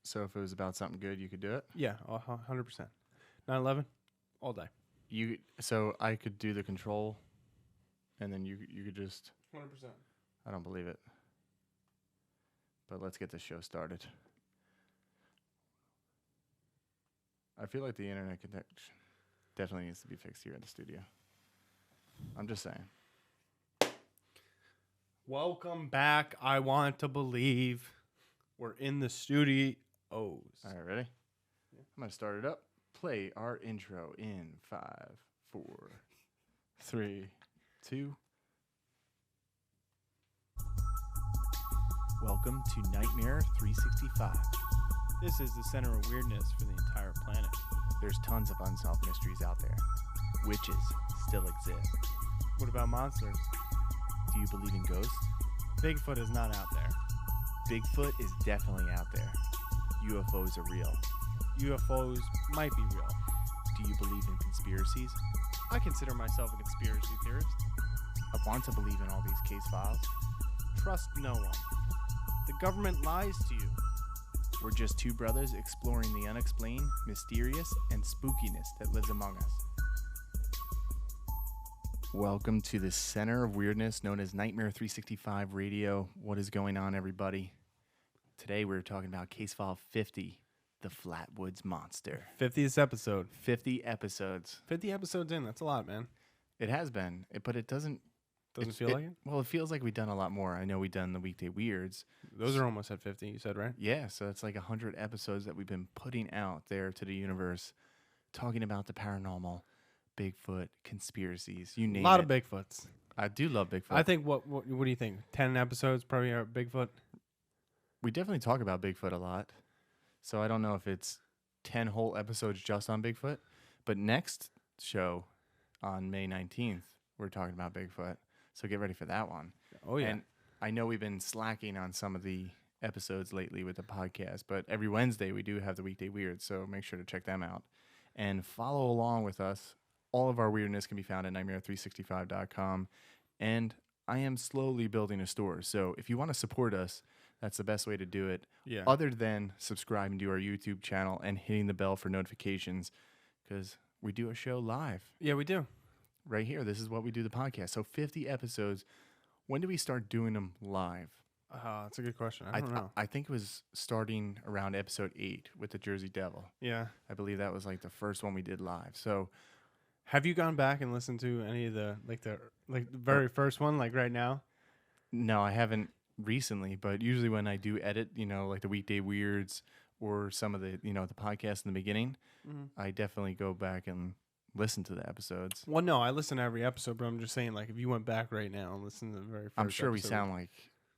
So if it was about something good, you could do it? Yeah, 100%. 9/11, all day. So I could do the control, and then you could just... 100%. I don't believe it. But let's get the show started. I feel like the internet connection definitely needs to be fixed here in the studio. I'm just saying. Welcome back. I want to believe we're in the studios. All right, ready? Yeah. I'm going to start it up. Play our intro in 5, 4, 3, 2. Welcome to Nightmare365. This is the center of weirdness for the entire planet. There's tons of unsolved mysteries out there. Witches still exist. What about monsters? Do you believe in ghosts? Bigfoot is not out there. Bigfoot is definitely out there. UFOs are real. UFOs might be real. Do you believe in conspiracies? I consider myself a conspiracy theorist. I want to believe in all these case files. Trust no one. The government lies to you. We're just two brothers exploring the unexplained, mysterious, and spookiness that lives among us. Welcome to the center of weirdness known as Nightmare365 Radio. What is going on, everybody? Today we're talking about case file 50, the Flatwoods Monster. 50th episode. 50 episodes. 50 episodes in, that's a lot, man. It has been, but it doesn't feel like it? Well, it feels like we've done a lot more. I know we've done the Weekday Weirds. Those are almost at 50, you said, right? Yeah, so it's like 100 episodes that we've been putting out there to the universe, talking about the paranormal, Bigfoot, conspiracies, you name it. A lot of Bigfoots. I do love Bigfoot. I think, what do you think? 10 episodes probably are Bigfoot? We definitely talk about Bigfoot a lot. So I don't know if it's 10 whole episodes just on Bigfoot. But next show on May 19th, we're talking about Bigfoot. So get ready for that one. Oh, yeah. And I know we've been slacking on some of the episodes lately with the podcast, but every Wednesday we do have the Weekday Weird, so make sure to check them out. And follow along with us. All of our weirdness can be found at Nightmare365.com. And I am slowly building a store, so if you want to support us, that's the best way to do it. Yeah. Other than subscribing to our YouTube channel and hitting the bell for notifications, because we do a show live. Yeah, we do. Right here. This is what we do the podcast. So 50 episodes. When do we start doing them live? That's a good question. I don't know. I think it was starting around episode 8 with the Jersey Devil. Yeah. I believe that was like the first one we did live. So have you gone back and listened to any of the very first one, like right now? No, I haven't recently, but usually when I do edit, like the Weekday Weirds or some of the, the podcast in the beginning, I definitely go back and listen to the episodes. Well, no, I listen to every episode, but I'm just saying, like, if you went back right now and listened to the very first I'm sure episode, we sound like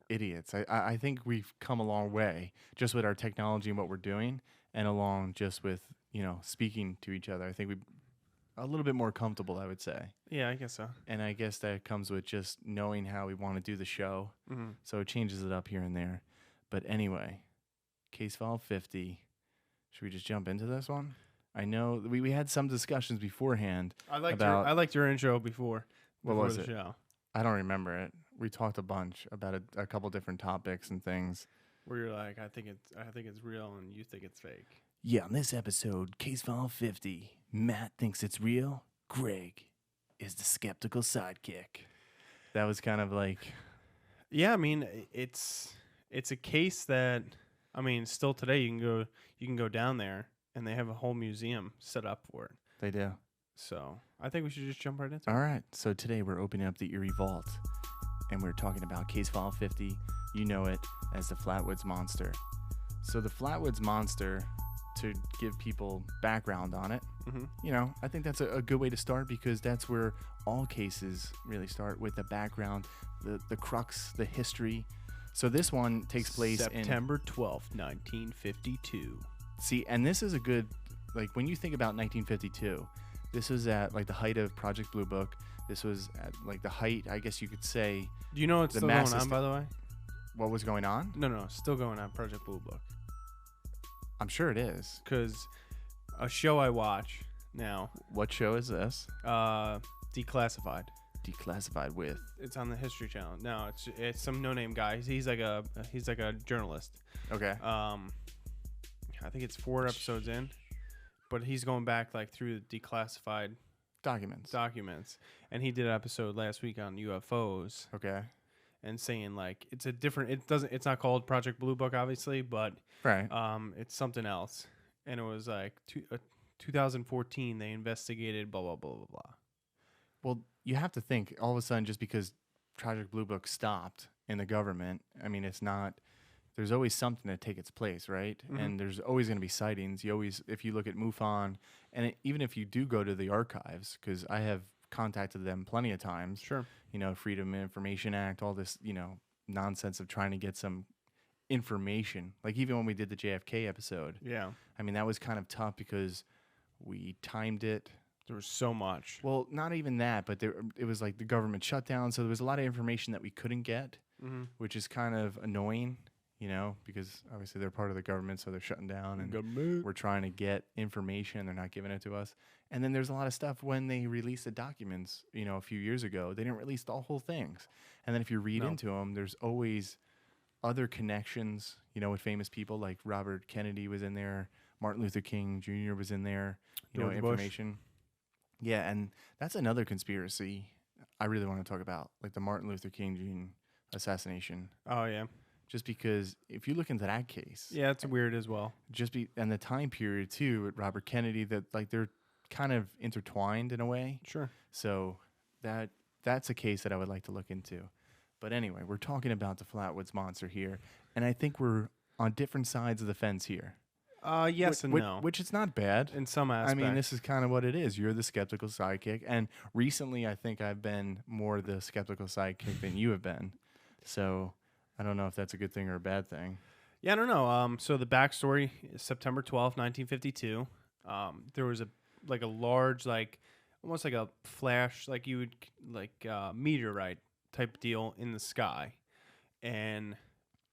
idiots. I think we've come a long way just with our technology and what we're doing, and along just with, speaking to each other. I think we're a little bit more comfortable, I would say. Yeah, I guess so. And I guess that comes with just knowing how we want to do the show. So it changes it up here and there. But anyway, case file 50. Should we just jump into this one? I know we had some discussions beforehand. I liked your intro before was the it? show. I don't remember it. We talked a bunch about a couple different topics and things. Where you're like, I think it's real, and you think it's fake. Yeah, on this episode, case file 50, Matt thinks it's real. Greg is the skeptical sidekick. That was kind of like, yeah. I mean, it's a case that, I mean, still today you can go down there. And they have a whole museum set up for it. They do. So I think we should just jump right into it. All right. So today we're opening up the Erie Vault. And we're talking about case file 50. You know it as the Flatwoods Monster. So the Flatwoods Monster, to give people background on it, I think that's a good way to start, because that's where all cases really start, with the background, the crux, the history. So this one takes place September 12th, 1952. See, and this is a good, like, when you think about 1952, this was at, like, the height of Project Blue Book. This was at, like, the height, I guess you could say. Do you know what's still going on, by the way? What was going on? No, still going on, Project Blue Book. I'm sure it is. Because a show I watch now. What show is this? Declassified. Declassified with? It's on the History Channel. No, it's some no-name guy. He's like a journalist. Okay. I think it's 4 episodes in, but he's going back like through the declassified Documents. And he did an episode last week on UFOs. Okay. And saying like it's a different. It's not called Project Blue Book, obviously, but Right. it's something else. And it was like 2014. They investigated blah blah blah blah blah. Well, you have to think all of a sudden just because Project Blue Book stopped in the government. I mean, it's not. There's always something to take its place, right? Mm-hmm. And there's always going to be sightings. You always, if you look at MUFON, and even if you do go to the archives, because I have contacted them plenty of times. Sure. You know, Freedom of Information Act, all this, you know, nonsense of trying to get some information. Like even when we did the JFK episode. Yeah. I mean, that was kind of tough because we timed it. There was so much. Well, not even that, but it was like the government shutdown. So there was a lot of information that we couldn't get, which is kind of annoying, you know, because obviously they're part of the government, so they're shutting down and we're trying to get information and they're not giving it to us. And then there's a lot of stuff when they released the documents, you know, a few years ago, they didn't release the whole things. And then if you read into them, there's always other connections, you know, with famous people like Robert Kennedy was in there, Martin Luther King Jr. was in there, you know, information. Yeah, and that's another conspiracy I really want to talk about, like the Martin Luther King Jr. assassination. Oh, yeah. Just because if you look into that case. Yeah, it's weird as well. And the time period, too, with Robert Kennedy, that like they're kind of intertwined in a way. Sure. So that's a case that I would like to look into. But anyway, we're talking about the Flatwoods Monster here, and I think we're on different sides of the fence here. Yes and no. Which it's not bad. In some aspects. I mean, this is kind of what it is. You're the skeptical sidekick. And recently, I think I've been more the skeptical sidekick than you have been. So I don't know if that's a good thing or a bad thing. Yeah, I don't know. So the backstory is September 12th, 1952. There was a large, like almost like a flash, like you would like meteorite type deal in the sky. And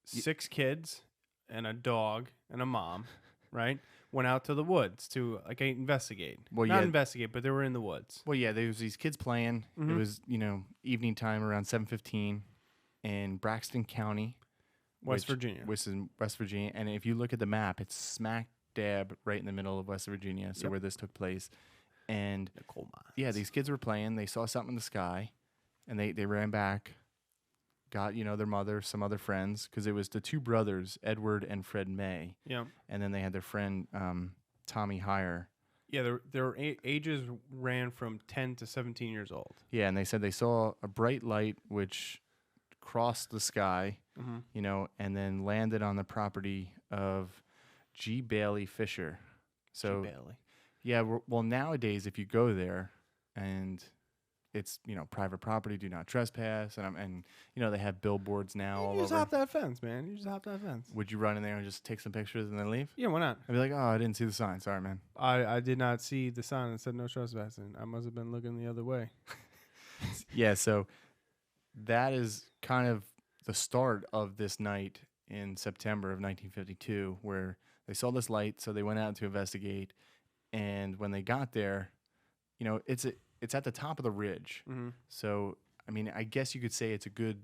6 kids and a dog and a mom, right, went out to the woods to like investigate. Well, not investigate, but they were in the woods. Well, yeah, there was these kids playing. It was, you know, evening time around 7:15 in Braxton County, West Virginia. Which is in West Virginia. And if you look at the map, it's smack dab right in the middle of West Virginia, so where this took place. And the coal mines. Yeah, these kids were playing. They saw something in the sky, and they ran back, got, you know, their mother, some other friends, because it was the 2 brothers, Edward and Fred May. Yeah. And then they had their friend Tommy Heyer. Yeah, their ages ran from 10 to 17 years old. Yeah, and they said they saw a bright light which crossed the sky, you know, and then landed on the property of G. Bailey Fisher. So, G. Bailey. Yeah, well, nowadays, if you go there and it's, you know, private property, do not trespass, and you know, they have billboards now all over. You just hop that fence, man. You just hop that fence. Would you run in there and just take some pictures and then leave? Yeah, why not? I'd be like, oh, I didn't see the sign. Sorry, man. I did not see the sign that said no trespassing. I must have been looking the other way. Yeah, so that is kind of the start of this night in September of 1952, where they saw this light, so they went out to investigate. And when they got there, you know, it's at the top of the ridge. So, I mean, I guess you could say it's a good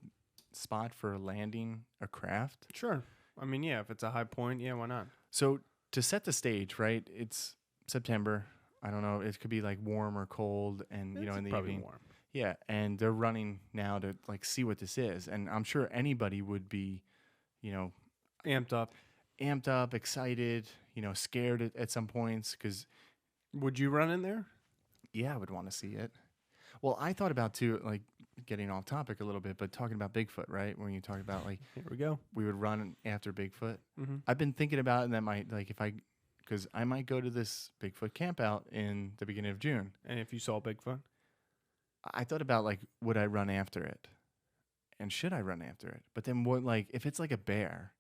spot for landing a craft. Sure. I mean, yeah, if it's a high point, yeah, why not? So to set the stage, right, it's September. I don't know. It could be like warm or cold, and, you know, in the evening. Warm. Yeah, and they're running now to, like, see what this is. And I'm sure anybody would be, you know, amped up, excited, you know, scared at some points. Because would you run in there? Yeah, I would want to see it. Well, I thought about, too, like, getting off topic a little bit, but talking about Bigfoot, right? When you talk about, like, here we go, we would run after Bigfoot. I've been thinking about it, and that might, like, because I might go to this Bigfoot camp out in the beginning of June. And if you saw Bigfoot? I thought about, like, would I run after it? And should I run after it? But then what, like, if it's like a bear,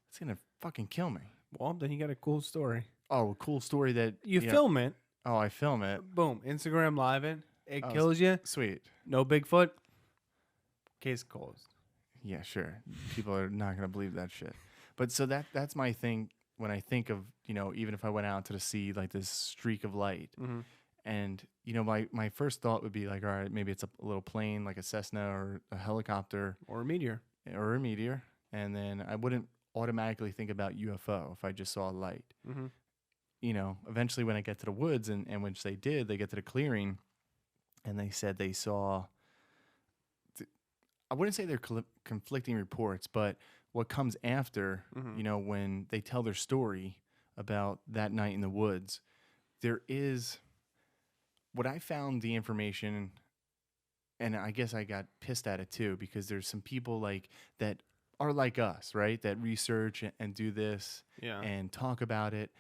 it's going to fucking kill me. Well, then you got a cool story. Oh, a cool story that... You film it. Oh, I film it. Boom. Instagram live it. It kills you. Sweet. No Bigfoot. Case closed. Yeah, sure. People are not going to believe that shit. But so that's my thing when I think of, you know, even if I went out to the sea, like this streak of light. And, you know, my first thought would be like, all right, maybe it's a little plane like a Cessna or a helicopter. Or a meteor. And then I wouldn't automatically think about UFO if I just saw a light. Mm-hmm. You know, eventually when I get to the woods, and which they did, they get to the clearing, and they said they saw, I wouldn't say they're conflicting reports, but what comes after, you know, when they tell their story about that night in the woods, there is, what I found the information, and I guess I got pissed at it too, because there's some people like that are like us, right? That research and do this and talk about it.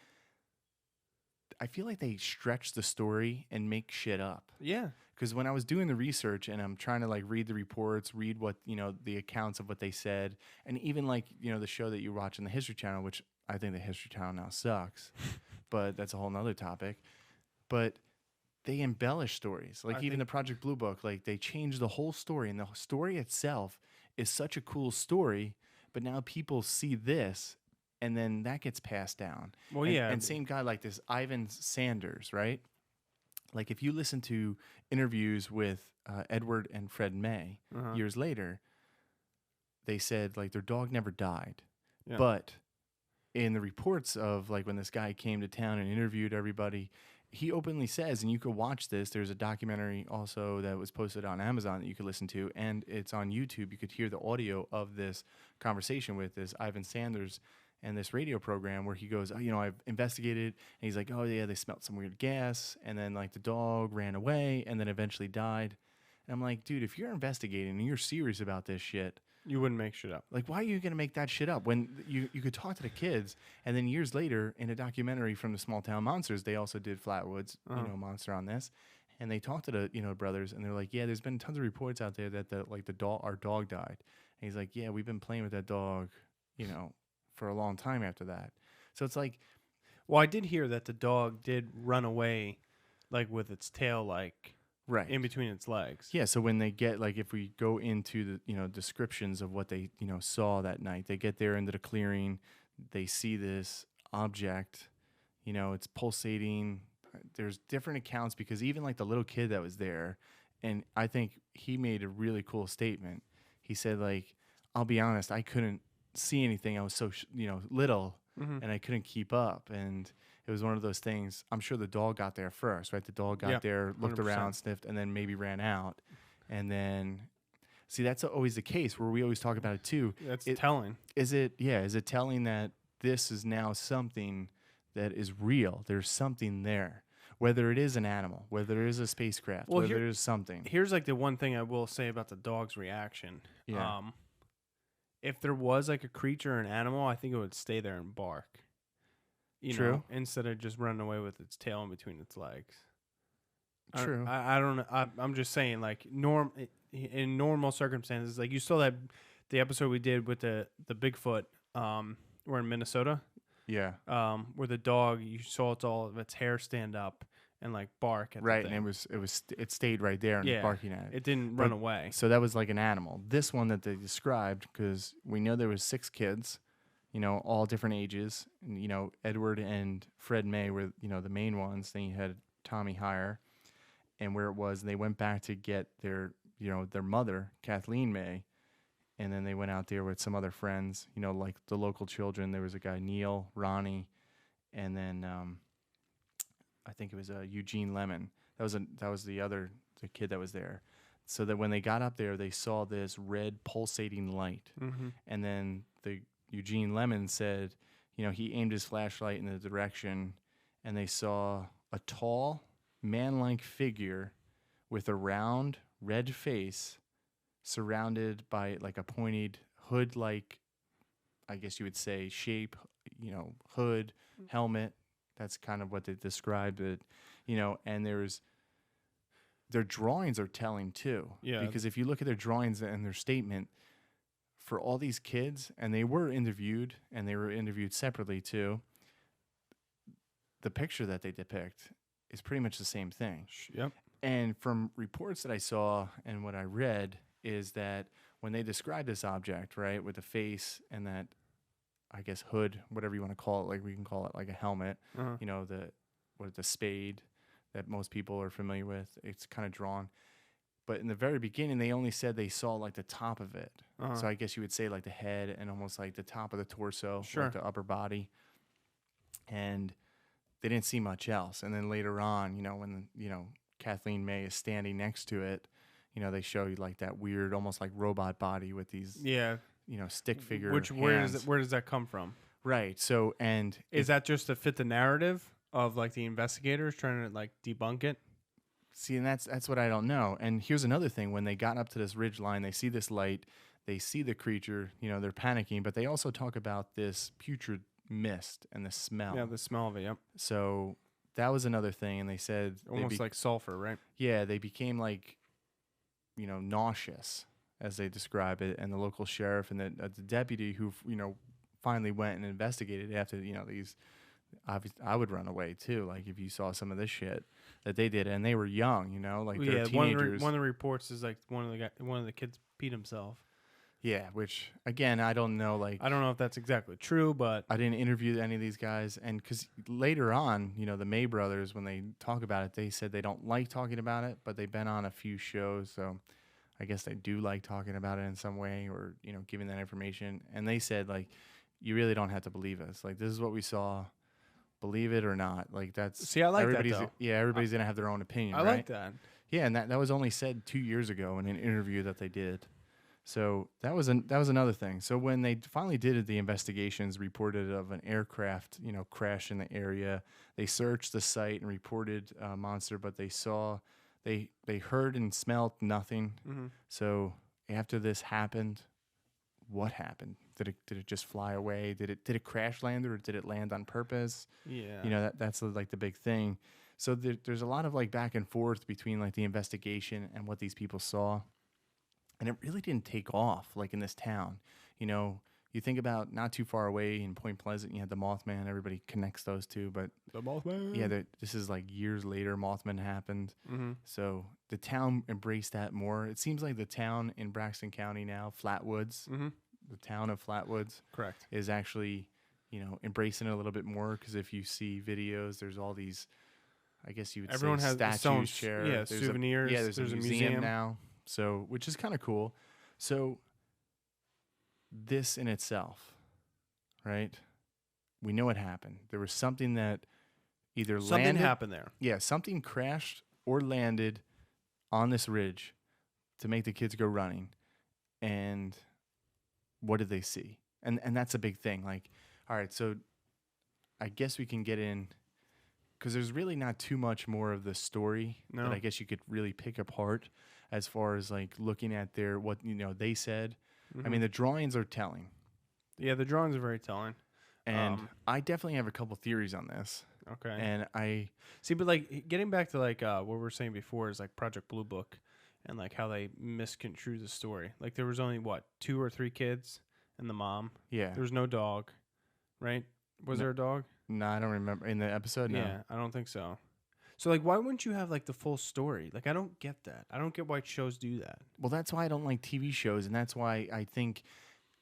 I feel like they stretch the story and make shit up. Yeah. Because when I was doing the research and I'm trying to like read the reports, read what, you know, the accounts of what they said, and even like, you know, the show that you watch on the History Channel, which I think the History Channel now sucks, but that's a whole nother topic. But they embellish stories. Like even the Project Blue Book, like they change the whole story, and the story itself is such a cool story, but now people see this, and then that gets passed down. Well, and same guy like this Ivan Sanders, right? Like if you listen to interviews with Edward and Fred May years later, they said like their dog never died. Yeah. But in the reports of like when this guy came to town and interviewed everybody, he openly says, and you could watch this, there's a documentary also that was posted on Amazon that you could listen to, and it's on YouTube. You could hear the audio of this conversation with this Ivan Sanders and this radio program where he goes, oh, you know, I've investigated, and he's like, oh yeah, they smelled some weird gas, and then like the dog ran away and then eventually died. And I'm like, dude, if you're investigating and you're serious about this shit, you wouldn't make shit up. Like, why are you going to make that shit up when you could talk to the kids? And then years later, in a documentary from the Small Town Monsters, they also did Flatwoods, you know, Monster on this, and they talked to the, you know, brothers, and they're like, yeah, there's been tons of reports out there that our dog died. And he's like, yeah, we've been playing with that dog, you know, for a long time after that. So it's like, well, I did hear that the dog did run away, like with its tail, like right in between its legs. Yeah. So when they get, like, if we go into the, you know, descriptions of what they, you know, saw that night, they get there into the clearing, they see this object, you know, it's pulsating. There's different accounts, because even like the little kid that was there, and I think he made a really cool statement. He said, like, I'll be honest, I couldn't see anything. I was so you know, little, and I couldn't keep up, and it was one of those things. I'm sure the dog got there first, right? The dog got there, looked 100%. Around, sniffed, and then maybe ran out. And then, see, that's always the case where we always talk about it too. That's telling. Is it telling that this is now something that is real? There's something there, whether it is an animal, whether it is a spacecraft, whether it is something. Here's like the one thing I will say about the dog's reaction. Yeah. If there was like a creature or an animal, I think it would stay there and bark. You True. know, instead of just running away with its tail in between its legs. True. I don't know. I'm just saying, like, in normal circumstances, like you saw that the episode we did with the Bigfoot, we're in Minnesota. Yeah. Where the dog, you saw all of its hair stand up and like bark at right, the thing. And it stayed right there and barking at it. It didn't run away. So that was like an animal. This one that they described, because we know there was 6 kids, you know, all different ages. And, you know, Edward and Fred May were, you know, the main ones. Then you had Tommy Heyer, and where it was, they went back to get their, you know, their mother, Kathleen May, and then they went out there with some other friends, you know, like the local children. There was a guy, Neil, Ronnie, and then I think it was Eugene Lemon. That was the kid that was there. So that when they got up there, they saw this red pulsating light, and then the Eugene Lemon said, you know, he aimed his flashlight in the direction, and they saw a tall, man-like figure with a round, red face, surrounded by like a pointed hood-like, I guess you would say, shape, you know, hood, helmet. That's kind of what they described it, you know, and their drawings are telling too. Yeah. Because if you look at their drawings and their statement, for all these kids, and they were interviewed separately too, the picture that they depict is pretty much the same thing. Yep. And from reports that I saw and what I read is that when they describe this object, right, with the face and that, I guess, hood, whatever you want to call it, like we can call it like a helmet, you know, the spade that most people are familiar with, it's kind of drawn. But in the very beginning, they only said they saw like the top of it. Uh-huh. So I guess you would say like the head and almost like the top of the torso, Sure. like the upper body. And they didn't see much else. And then later on, when, Kathleen May is standing next to it, they show you like that weird, almost like robot body with these, stick figure hands. Where does that come from? Right. So, and is that just to fit the narrative of like the investigators trying to like debunk it? See, and that's what I don't know. And here's another thing. When they got up to this ridge line, they see this light, they see the creature, they're panicking, but they also talk about this putrid mist and the smell. Yeah, the smell of it, yep. So that was another thing. And they said... Almost like sulfur, right? Yeah, they became like, nauseous, as they describe it. And the local sheriff and the deputy who, finally went and investigated after, these... I would run away too. Like if you saw some of this shit that they did, and they were young, like they're teenagers. One of the reports is like one of the kids peed himself. Yeah, which again I don't know. Like I don't know if that's exactly true, but I didn't interview any of these guys, and because later on, the May brothers, when they talk about it, they said they don't like talking about it, but they've been on a few shows, so I guess they do like talking about it in some way, or giving that information. And they said like, you really don't have to believe us. Like this is what we saw. Believe it or not, like that's... See, I like that, though. Yeah, everybody's going to have their own opinion, I right? like that. Yeah, and that was only said 2 years ago in an interview that they did. So that was another thing. So when they finally did the investigations, reported of an aircraft, crash in the area, they searched the site and reported monster, but they heard and smelled nothing. Mm-hmm. So after this happened, what happened? Did it just fly away? Did it crash land, or did it land on purpose? Yeah. That's like the big thing. So there's a lot of like back and forth between like the investigation and what these people saw. And it really didn't take off like in this town. You think about not too far away in Point Pleasant, you had the Mothman. Everybody connects those two, but the Mothman. Yeah, this is like years later. Mothman happened, so the town embraced that more. It seems like the town in Braxton County now, Flatwoods, the town of Flatwoods, correct, is actually embracing it a little bit more. Because if you see videos, there's all these. I guess you would everyone say has statues, chair, yeah, souvenirs. There's a museum now. So, which is kind of cool. So, this in itself, right? We know what happened. There was something that either something happened there. Yeah, something crashed or landed on this ridge to make the kids go running. And what did they see? And that's a big thing. Like, all right, so I guess we can get in, because there's really not too much more of the story that I guess you could really pick apart as far as like looking at what they said. I mean, the drawings are telling. Yeah, the drawings are very telling. And I definitely have a couple theories on this. Okay. And I see, but like getting back to like what we were saying before is like Project Blue Book, and like how they misconstrued the story. Like there was only 2 or 3 kids and the mom. Yeah. There was no dog, right? Was there a dog? No, I don't remember in the episode. No. Yeah, I don't think so. So like, why wouldn't you have like the full story? Like, I don't get that. I don't get why shows do that. Well, that's why I don't like TV shows, and that's why I think.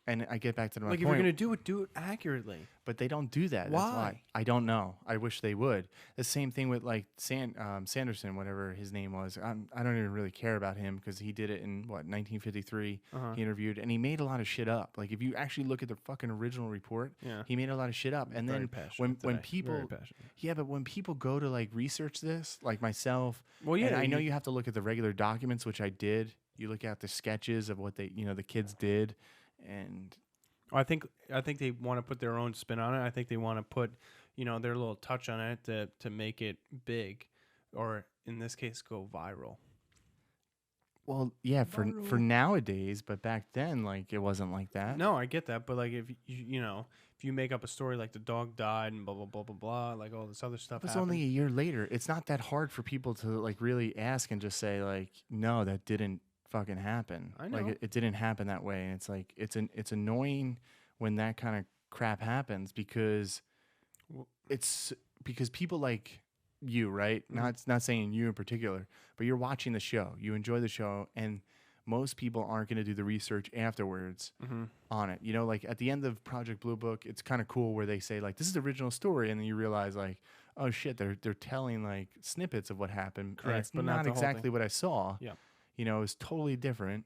And I get back to my point. Like, if you're gonna do it accurately. But they don't do that. Why? That's why. I don't know. I wish they would. The same thing with like Sanderson, whatever his name was. I don't even really care about him because he did it in 1953. He interviewed, and he made a lot of shit up. Like if you actually look at the fucking original report, he made a lot of shit up. And very then when people, but when people go to like research this, like myself, and I know you have to look at the regular documents, which I did. You look at the sketches of what they, the kids did. And I think they want to put their own spin on it. I think they want to put, their little touch on it to make it big, or in this case, go viral. Well, yeah, for nowadays, but back then, like it wasn't like that. No, I get that, but like if you make up a story like the dog died and blah blah blah blah blah, like all this other stuff. It's only a year later. It's not that hard for people to like really ask and just say like, no, that didn't fucking happen. I know. Like it didn't happen that way, and it's like it's annoying when that kind of crap happens because people like you, right? Not saying you in particular, but you're watching the show, you enjoy the show, and most people aren't going to do the research afterwards on it. Like at the end of Project Blue Book, it's kind of cool where they say like this is the original story, and then you realize like, oh shit, they're telling like snippets of what happened. Correct, and it's but not not the whole exactly thing. What I saw. Yeah. You know, it was totally different.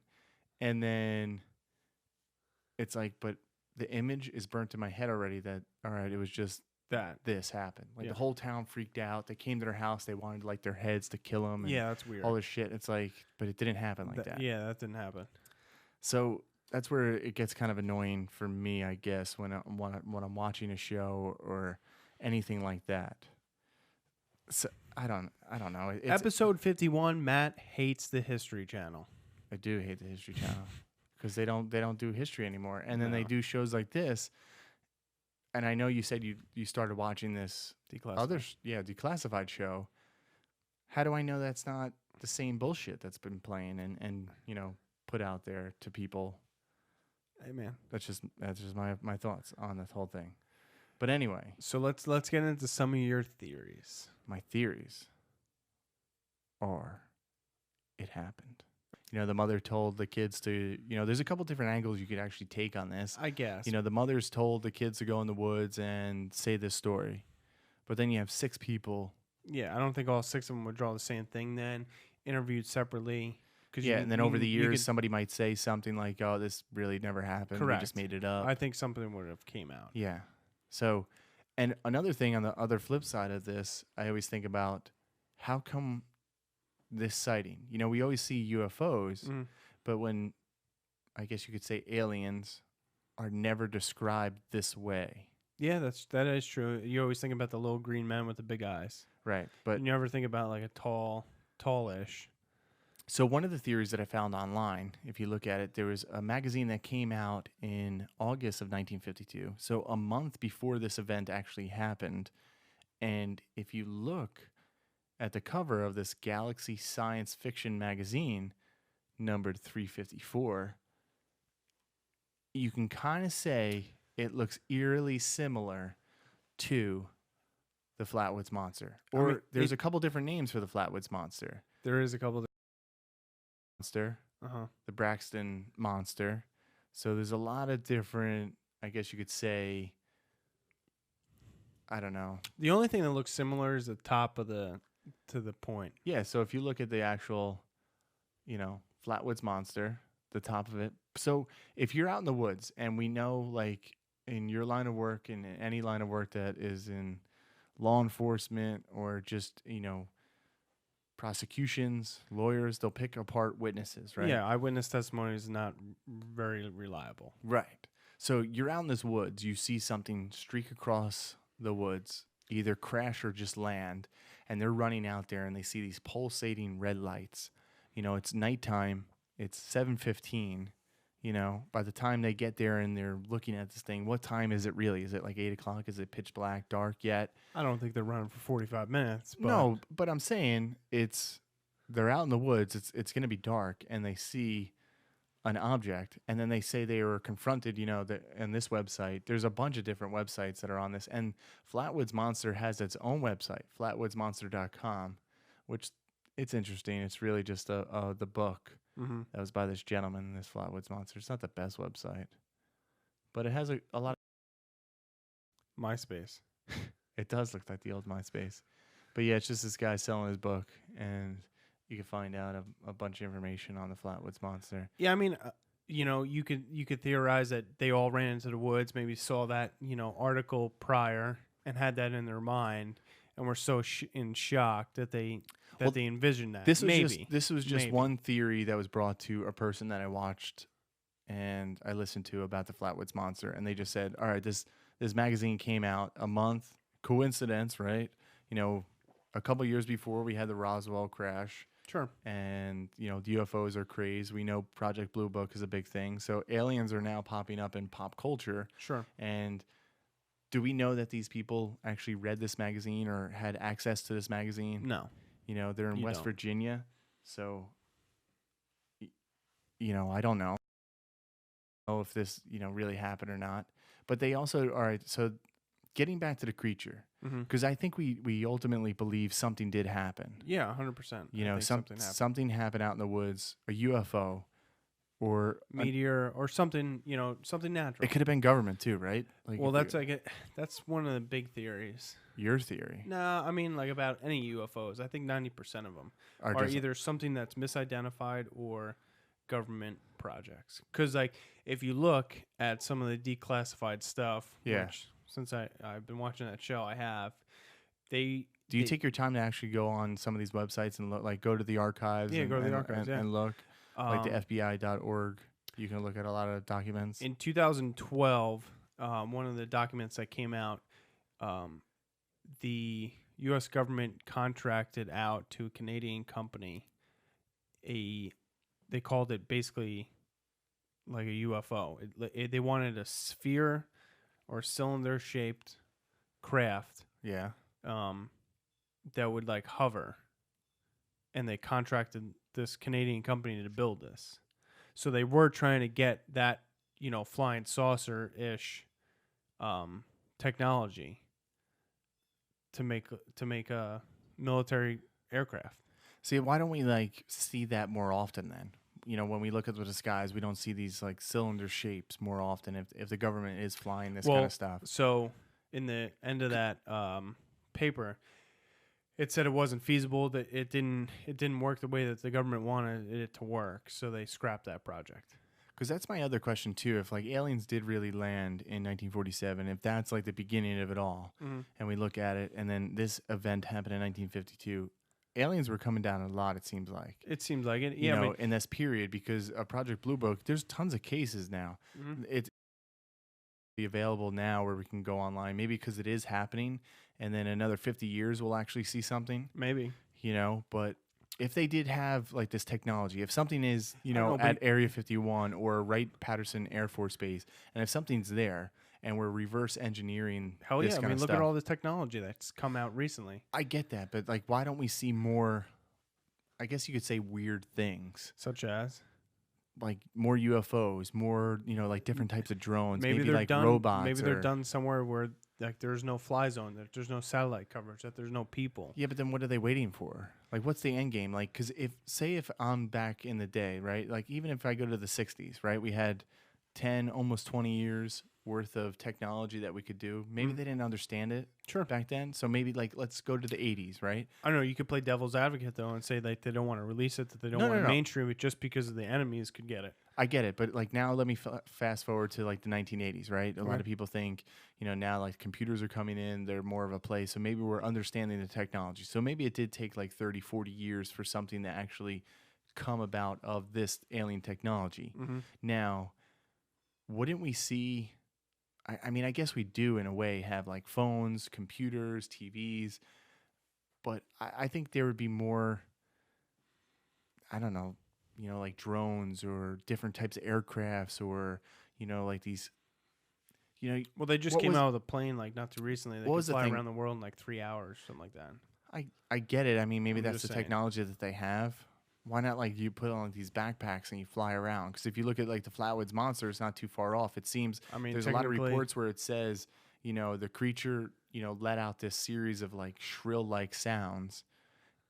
And then it's like, but the image is burnt in my head already that, all right, it was just that this happened. Like the whole town freaked out. They came to their house. They wanted like their heads to kill them. And that's weird. all this shit. It's like, but it didn't happen like that. Yeah, that didn't happen. So that's where it gets kind of annoying for me, I guess, when I'm watching a show or anything like that. So I don't know. Episode 51, Matt hates the History Channel. I do hate the History Channel because they don't do history anymore, and then they do shows like this. And I know you said you started watching this declassified show. How do I know that's not the same bullshit that's been playing and you know put out there to people? Hey man, that's just my thoughts on this whole thing. But anyway, so let's get into some of your theories. My theories are it happened. You know, the mother told the kids to, you know, there's a couple different angles you could actually take on this. I guess. You know, the mother's told the kids to go in the woods and say this story. But then you have 6 people. Yeah, I don't think all 6 of them would draw the same thing then, interviewed separately. And then over the years, somebody might say something like, oh, this really never happened. Correct. We just made it up. I think something would have came out. Yeah. So, and another thing on the other flip side of this, I always think about how come this sighting, you know, we always see UFOs, but when I guess you could say aliens are never described this way. Yeah, that is true. You always think about the little green men with the big eyes. Right. But you never think about like a tallish. So one of the theories that I found online, if you look at it, there was a magazine that came out in August of 1952. So a month before this event actually happened. And if you look at the cover of this Galaxy Science Fiction magazine, numbered 354, you can kind of say it looks eerily similar to the Flatwoods Monster. Or there's a couple different names for the Flatwoods Monster. There is a couple. Monster, the Braxton Monster. So there's a lot of different, I guess you could say, I don't know. The only thing that looks similar is the top of the point. Yeah, so if you look at the actual, you know, Flatwoods Monster, the top of it. So if you're out in the woods, and we know, like, in your line of work, and in any line of work that is in law enforcement or just, you know, prosecutions, lawyers, they'll pick apart witnesses, right? Yeah, eyewitness testimony is not very reliable. Right. So you're out in this woods, you see something streak across the woods, either crash or just land, and they're running out there and they see these pulsating red lights. You know, it's nighttime, it's 7:15. You know, by the time they get there and they're looking at this thing, what time is it really? Is it like 8 o'clock? Is it pitch black, dark yet? I don't think they're running for 45 minutes. But no, but I'm saying they're out in the woods. It's going to be dark, and they see an object, and then they say they were confronted. You know, in this website, there's a bunch of different websites that are on this, and Flatwoods Monster has its own website, flatwoodsmonster.com, which it's interesting. It's really just the book. That was by this gentleman, this Flatwoods Monster. It's not the best website, but it has a lot of MySpace. It does look like the old MySpace. But yeah, it's just this guy selling his book, and you can find out a bunch of information on the Flatwoods Monster. Yeah, I mean, you know, you could theorize that they all ran into the woods, maybe saw that, you know, article prior and had that in their mind, and were so in shock that they envisioned that. This was just one theory that was brought to a person that I watched and I listened to about the Flatwoods Monster, and they just said, all right, this magazine came out a month, coincidence, right? You know, a couple years before we had the Roswell crash. Sure. And, you know, the UFOs are crazy. We know Project Blue Book is a big thing. So aliens are now popping up in pop culture. Sure. And do we know that these people actually read this magazine or had access to this magazine? No. You know, they're in West Virginia. So, you know, I don't know if this, you know, really happened or not. But they also, all right, so getting back to the creature, because I think we ultimately believe something did happen. Yeah, 100%. You know, something happened out in the woods, a UFO. or meteor or something, something natural. it could have been government too, right? Like, Well, that's that's one of the big theories. your theory. No, I mean like about any UFOs. I think 90% of them are just, either something that's misidentified or government projects. Because like if you look at some of the declassified stuff, which since I've been watching that show, I have. Do you take your time to actually go on some of these websites and look, like go to the archives? Yeah, go to the archives and look, like the FBI.org. You can look at a lot of documents. In 2012, one of the documents that came out, the U.S. government contracted out to a Canadian company they called it basically like a UFO. They wanted a sphere or cylinder-shaped craft. Yeah. That would like hover, and they contracted this Canadian company to build this. So they were trying to get that, flying saucer-ish technology to make a military aircraft. See, why don't we like see that more often then? When we look at the skies, we don't see these like cylinder shapes more often if the government is flying this kind of stuff. So in the end of that paper, it said it wasn't feasible, that it didn't work the way that the government wanted it to work, so they scrapped that project. Because that's my other question too. If like aliens did really land in 1947, if that's like the beginning of it all, and we look at it, and then this event happened in 1952, aliens were coming down a lot. It seems like. It seems like it. Yeah, in this period, because of Project Blue Book, there's tons of cases now. It's be available now where we can go online. Maybe because it is happening, and then another 50 years we'll actually see something. Maybe. But if they did have like this technology, if something is, at Area 51 or Wright-Patterson Air Force Base, and if something's there and we're reverse engineering this kind of look stuff, at all this technology that's come out recently. I get that, but like, why don't we see more, I guess you could say weird things. Such as? Like more UFOs, more, like different types of drones, maybe they're like done, robots. Maybe they're done somewhere where like there's no fly zone, that there's no satellite coverage, that there's no people. Yeah, but then what are they waiting for? Like, what's the end game? Like, because if I'm back in the day, right? Like, even if I go to the 60s, right? We had 10, almost 20 years worth of technology that we could do. Maybe they didn't understand it back then. So maybe like let's go to the 80s, right? I don't know. You could play devil's advocate though and say like they don't want to release it, that they don't want to mainstream it just because of the enemies could get it. I get it, but like now let me fast forward to like the 1980s, right? A lot of people think, now like computers are coming in, they're more of a play. So maybe we're understanding the technology. So maybe it did take like 30, 40 years for something to actually come about of this alien technology. Now, wouldn't we see... I mean, I guess we do in a way have like phones, computers, TVs, but I think there would be more, I don't know, like drones or different types of aircrafts or, like these, Well, they just came out with a plane like not too recently. They could fly around the world in like 3 hours, something like that. I get it. I mean, maybe that's the saying. technology that they have. Why not like you put on like these backpacks and you fly around? Because if you look at like the Flatwoods Monster, it's not too far off. It seems there's a lot of reports where it says, the creature, let out this series of like shrill-like sounds,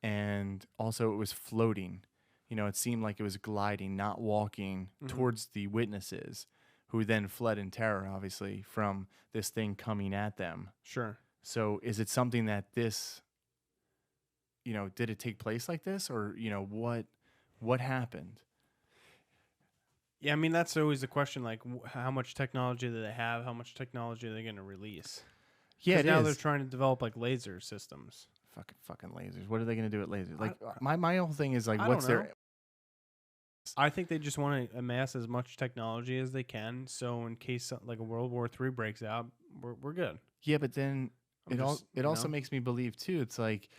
and also it was floating. It seemed like it was gliding, not walking towards the witnesses, who then fled in terror, obviously, from this thing coming at them. Sure. So is it something that this... did it take place like this, or what happened? Yeah, I mean that's always the question. Like, how much technology do they have? How much technology are they going to release? Yeah, now they're trying to develop like laser systems. Fucking lasers. What are they going to do with lasers? Like my whole thing is like, what's their... I think they just want to amass as much technology as they can, so in case like a World War III breaks out, we're good. Yeah, but then it also makes me believe too. It's like,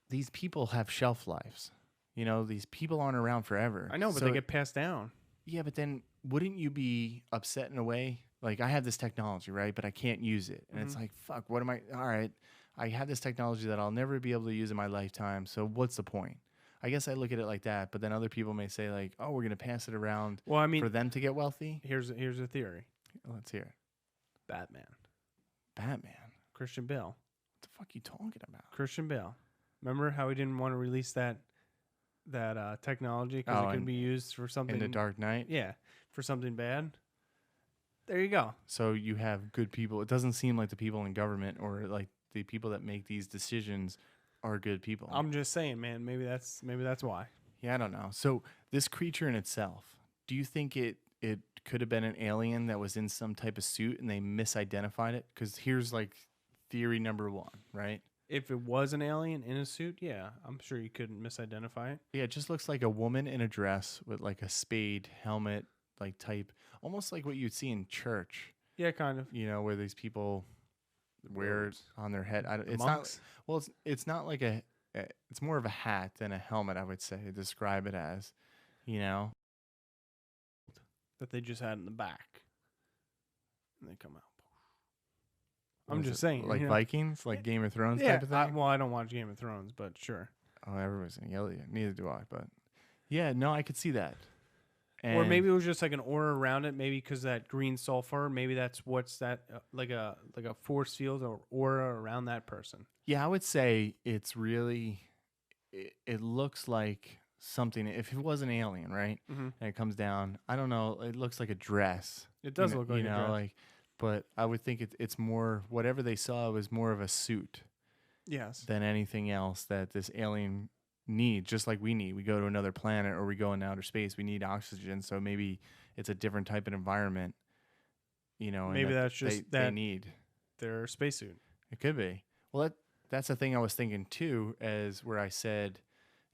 these people have shelf lives. These people aren't around forever. I know, but they get passed down. Yeah, but then wouldn't you be upset in a way? Like, I have this technology, right? But I can't use it. And it's like, fuck, what am I... All right, I have this technology that I'll never be able to use in my lifetime, so what's the point? I guess I look at it like that, but then other people may say like, oh, we're going to pass it around for them to get wealthy. Here's a theory. Let's hear it. Batman. Christian Bale. What the fuck are you talking about? Christian Bale. Remember how he didn't want to release that technology because it could be used for something in the Dark Knight. Yeah, for something bad. There you go. So you have good people. It doesn't seem like the people in government or like the people that make these decisions are good people. I'm just saying, man. Maybe that's why. Yeah, I don't know. So this creature in itself, do you think it could have been an alien that was in some type of suit and they misidentified it? Because here's like theory number one, right? If it was an alien in a suit, yeah, I'm sure you couldn't misidentify it. Yeah, it just looks like a woman in a dress with like a spade helmet, like type, almost like what you'd see in church. Yeah, kind of. You know, where these people wear it on their head. It's monks? not. Well, it's not like it's more of a hat than a helmet. I would say describe it as, you know, That they just had in the back, and they come out. I'm just saying, like Vikings, like Game of Thrones yeah, type of thing. I don't watch Game of Thrones, but sure. Oh, everyone's gonna yell at you. Neither do I. But yeah, no, I could see that. Or maybe it was just like an aura around it. Maybe because that green sulfur. Maybe that's what's that like a force field or aura around that person. Yeah, I would say it's really. It looks like something. If it was an alien, right, and it comes down, I don't know. It looks like a dress. It does look like a dress. Like. But I would think it's more, whatever they saw was more of a suit. Yes. Than anything else that this alien needs, just like we need. We go to another planet or we go in outer space, we need oxygen. So maybe it's a different type of environment, you know. Maybe that's just they need their spacesuit. It could be. Well, that's the thing I was thinking too, as where I said,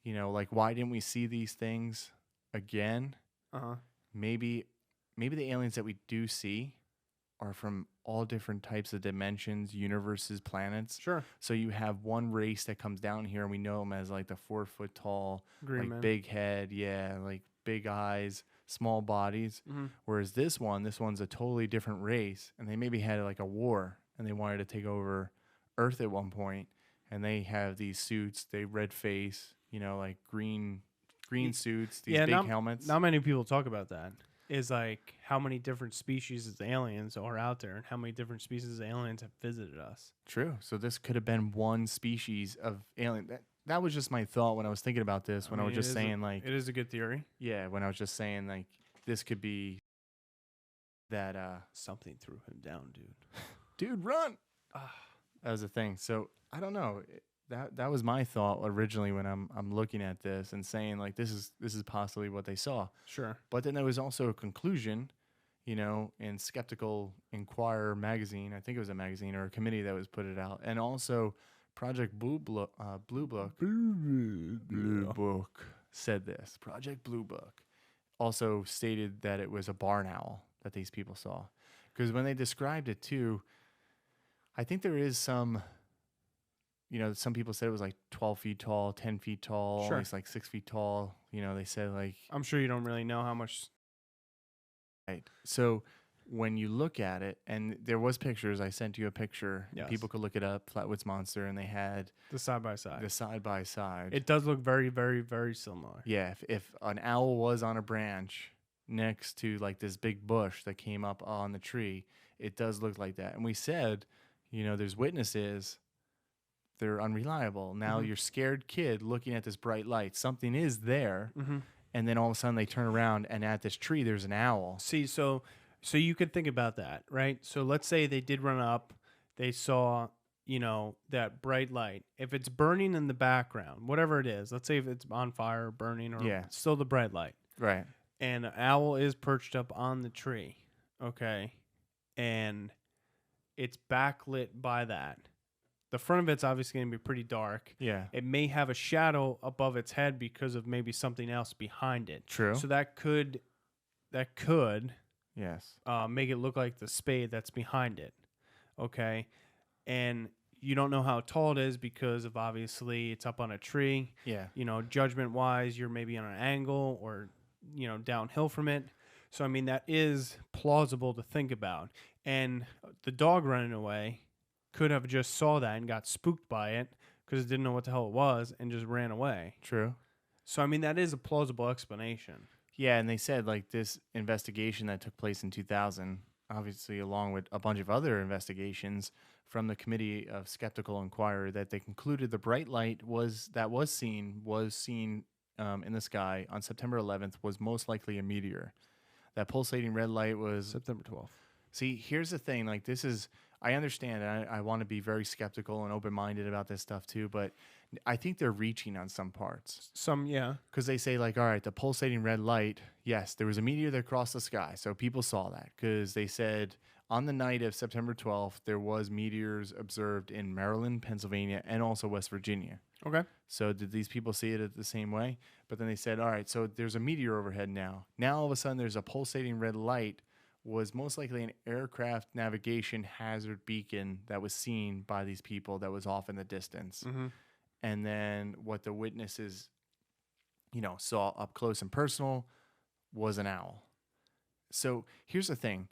you know, like, why didn't we see these things again? Maybe the aliens that we do see are from all different types of dimensions, universes, planets. Sure. So you have one race that comes down here, and we know them as like the 4 foot tall, Green like man. big head, like big eyes, small bodies. Whereas this one's a totally different race, and they maybe had like a war, and they wanted to take over Earth at one point, and they have these suits, they red face, you know, like green suits, these big helmets. Not many people talk about that. Is like how many different species of aliens are out there and how many different species of aliens have visited us. True. So this could have been one species of alien. That was just my thought when I was thinking about this, when I was just saying like... It is a good theory. Yeah, when I was just saying like this could be that... Something threw him down, dude. Dude, run! That was the thing. So I don't know. That was my thought originally when I'm looking at this and saying like this is possibly what they saw. Sure. But then there was also a conclusion, you know, in Skeptical Inquirer magazine. I think it was a magazine or a committee that was put it out, and also Project Blue Book said this. Project Blue Book also stated that it was a barn owl that these people saw, because when they described it too, I think there is some. You know, some people said it was like 12 feet tall, 10 feet tall, sure. It's like 6 feet tall. You know, they said like... I'm sure you don't really know how much... Right. So when you look at it, and there was pictures, I sent you a picture. Yes. People could look it up, Flatwoods Monster, and they had... The side-by-side. The side-by-side. It does look very, very, very similar. Yeah, if an owl was on a branch next to like this big bush that came up on the tree, it does look like that. And we said, you know, there's witnesses... They're unreliable. Now your scared kid looking at this bright light, something is there, and then all of a sudden they turn around and at this tree there's an owl. See, so you could think about that, right? So let's say they did run up, they saw, you know, that bright light. If it's burning in the background, whatever it is, let's say if it's on fire or burning or still the bright light. Right. And an owl is perched up on the tree, okay? And it's backlit by that. The front of it's obviously going to be pretty dark. Yeah. It may have a shadow above its head because of maybe something else behind it. True. So that could yes. Make it look like the spade that's behind it. Okay. And you don't know how tall it is because of obviously it's up on a tree. Yeah. You know, judgment wise, you're maybe on an angle or, you know, downhill from it. So, I mean, that is plausible to think about. And the dog running away could have just saw that and got spooked by it because it didn't know what the hell it was and just ran away. True. So, I mean, that is a plausible explanation. Yeah, and they said, like, this investigation that took place in 2000, obviously along with a bunch of other investigations from the Committee of Skeptical Inquirer, that they concluded the bright light was seen in the sky on September 11th was most likely a meteor. That pulsating red light was September 12th. See, here's the thing. Like, this is, I understand. And I want to be very skeptical and open-minded about this stuff too. But I think they're reaching on some parts. Yeah. Because they say, like, all right, the pulsating red light, yes, there was a meteor that crossed the sky. So people saw that. Because they said on the night of September 12th, there was meteors observed in Maryland, Pennsylvania, and also West Virginia. Okay. So did these people see it the same way? But then they said, all right, so there's a meteor overhead now. Now all of a sudden there's a pulsating red light, was most likely an aircraft navigation hazard beacon that was seen by these people that was off in the distance. Mm-hmm. And then what the witnesses, saw up close and personal was an owl. So here's the thing.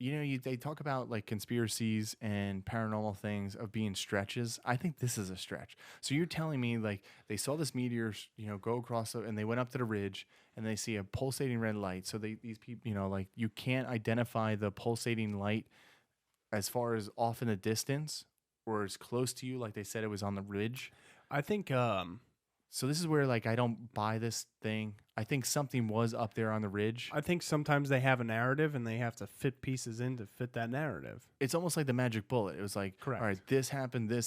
They talk about like conspiracies and paranormal things of being stretches. I think this is a stretch. So you're telling me like they saw this meteor, go across and they went up to the ridge and they see a pulsating red light. So these people, like you can't identify the pulsating light as far as off in the distance or as close to you, like they said it was on the ridge. I think. So this is where like I don't buy this thing. I think something was up there on the ridge. I think sometimes they have a narrative and they have to fit pieces in to fit that narrative. It's almost like the magic bullet. It was like, correct. All right, this happened, and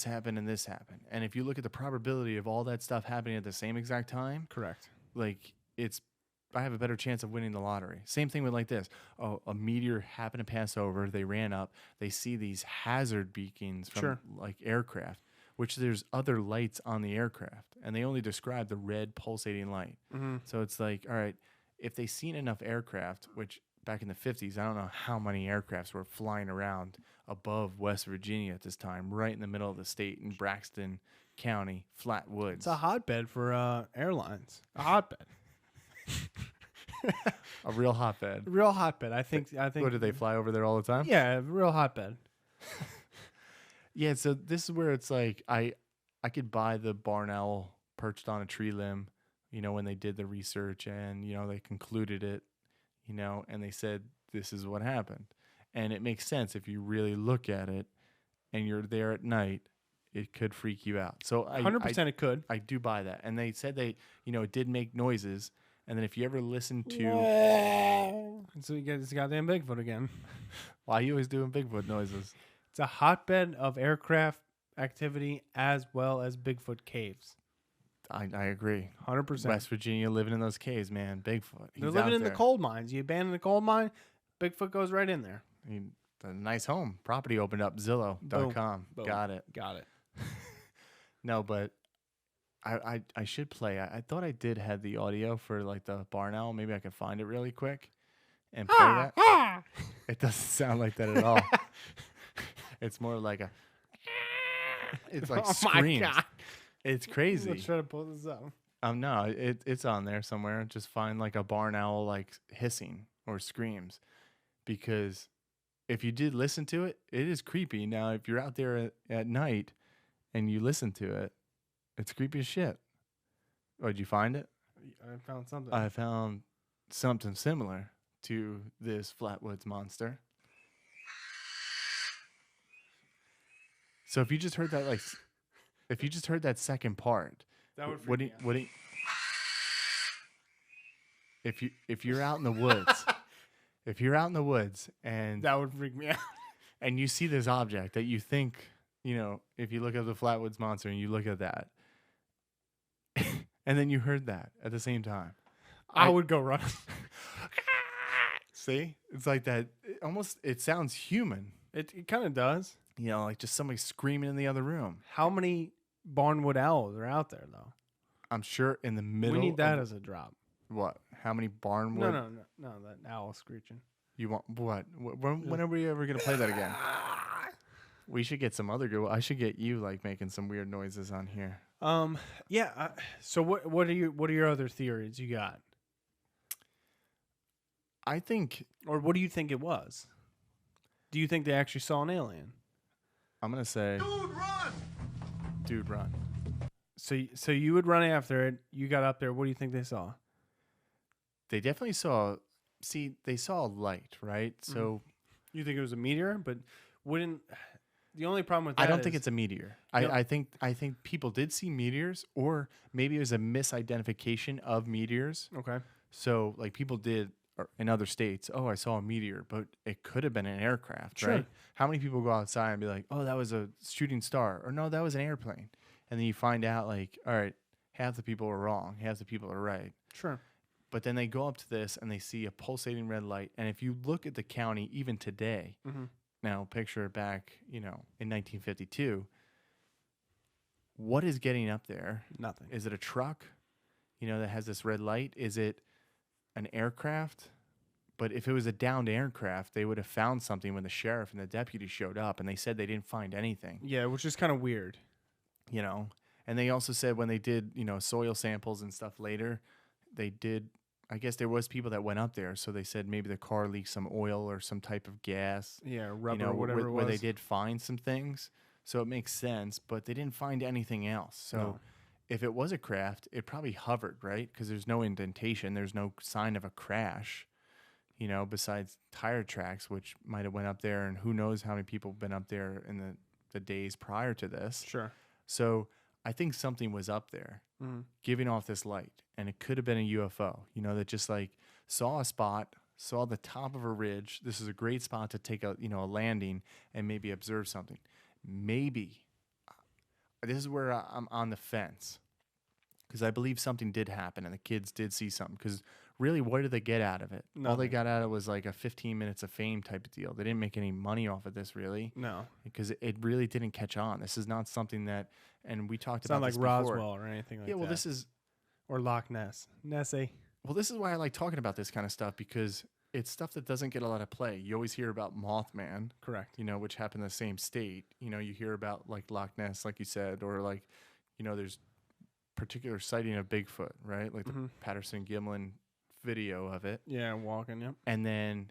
this happened. And if you look at the probability of all that stuff happening at the same exact time, correct. Like I have a better chance of winning the lottery. Same thing with like this. Oh, a meteor happened to pass over. They ran up. They see these hazard beacons from like aircraft, which there's other lights on the aircraft, and they only describe the red pulsating light. Mm-hmm. So it's like, all right, if they seen enough aircraft, which back in the 50s, I don't know how many aircrafts were flying around above West Virginia at this time, right in the middle of the state in Braxton County, Flatwoods. It's a hotbed for airlines. A hotbed. A real hotbed. A real hotbed. I think. What, do they fly over there all the time? Yeah, a real hotbed. Yeah, so this is where it's like I could buy the barn owl perched on a tree limb, when they did the research and, they concluded it, and they said this is what happened. And it makes sense if you really look at it and you're there at night, it could freak you out. So 100% it could. I do buy that. And they said it did make noises. And then if you ever listen to... So you get this goddamn Bigfoot again. Why are you always doing Bigfoot noises? It's a hotbed of aircraft activity as well as Bigfoot caves. I agree. 100%. West Virginia living in those caves, man. Bigfoot. They're living in the coal mines. You abandon the coal mine, Bigfoot goes right in there. A nice home. Property opened up. Zillow.com. Boom. Got it. No, but I should play. I thought I did have the audio for like the barn owl. Maybe I could find it really quick and play that. It doesn't sound like that at all. It's more like a. It's like screams. My God. It's crazy. Let's try to pull this up. No, it's on there somewhere. Just find like a barn owl like hissing or screams, because if you did listen to it, it is creepy. Now, if you're out there at night and you listen to it, it's creepy as shit. Oh, did you find it? I found something. I found something similar to this Flatwoods Monster. So if you just heard that second part, that would freak me out. If you're out in the woods, and that would freak me out, and you see this object that you think, if you look at the Flatwoods Monster and you look at that, and then you heard that at the same time, I would go run. See, it's like that. It sounds human. It kind of does. Like just somebody screaming in the other room. How many barnwood owls are out there, though? I'm sure in the middle. We need that as a drop. What? How many barnwood? No, that owl screeching. You want what? When are we ever gonna play that again? We should get some other good. I should get you like making some weird noises on here. Yeah. So what are your other theories you got? I think, or what do you think it was? Do you think they actually saw an alien? I'm gonna say, dude, run. So you would run after it. You got up there. What do you think they saw? They definitely saw. See, they saw a light, right? So you think it was a meteor, but The only problem with that I don't think it's a meteor. Yep. I think people did see meteors, or maybe it was a misidentification of meteors. Okay. So like people did in other states, oh, I saw a meteor, but it could have been an aircraft, Sure. right? How many people go outside and be like, oh, that was a shooting star, or no, that was an airplane, and then you find out like, all right, half the people are wrong, half the people are right. Sure. But then they go up to this and they see a pulsating red light, and if you look at the county even today, now picture it back, in 1952. What is getting up there? Nothing. Is it a truck, that has this red light? Is it an aircraft? But if it was a downed aircraft, they would have found something when the sheriff and the deputy showed up, and they said they didn't find anything. Yeah, which is kind of weird. And they also said when they did, soil samples and stuff later, they did, I guess there was people that went up there, so they said maybe the car leaked some oil or some type of gas. Yeah, rubber or whatever it was. Where they did find some things. So it makes sense, but they didn't find anything else. So if it was a craft, it probably hovered, right? Because there's no indentation. There's no sign of a crash, besides tire tracks, which might have went up there. And who knows how many people have been up there in the days prior to this. Sure. So I think something was up there giving off this light. And it could have been a UFO, that just like saw a spot, saw the top of a ridge. This is a great spot to take a landing and maybe observe something. Maybe this is where I'm on the fence, because I believe something did happen and the kids did see something. Because really, what did they get out of it? Nothing. All they got out of it was like a 15 minutes of fame type of deal. They didn't make any money off of this, really. No. Because it really didn't catch on. This is not something that, and we talked It's about not like this before. Roswell or anything like that. Yeah, well, this is... Or Loch Ness. Nessie. Well, this is why I like talking about this kind of stuff, because it's stuff that doesn't get a lot of play. You always hear about Mothman. Correct. Which happened in the same state. You hear about like Loch Ness, like you said, or like, there's particular sighting of Bigfoot, right? Like the Patterson-Gimlin video of it. Yeah, walking, yep. And then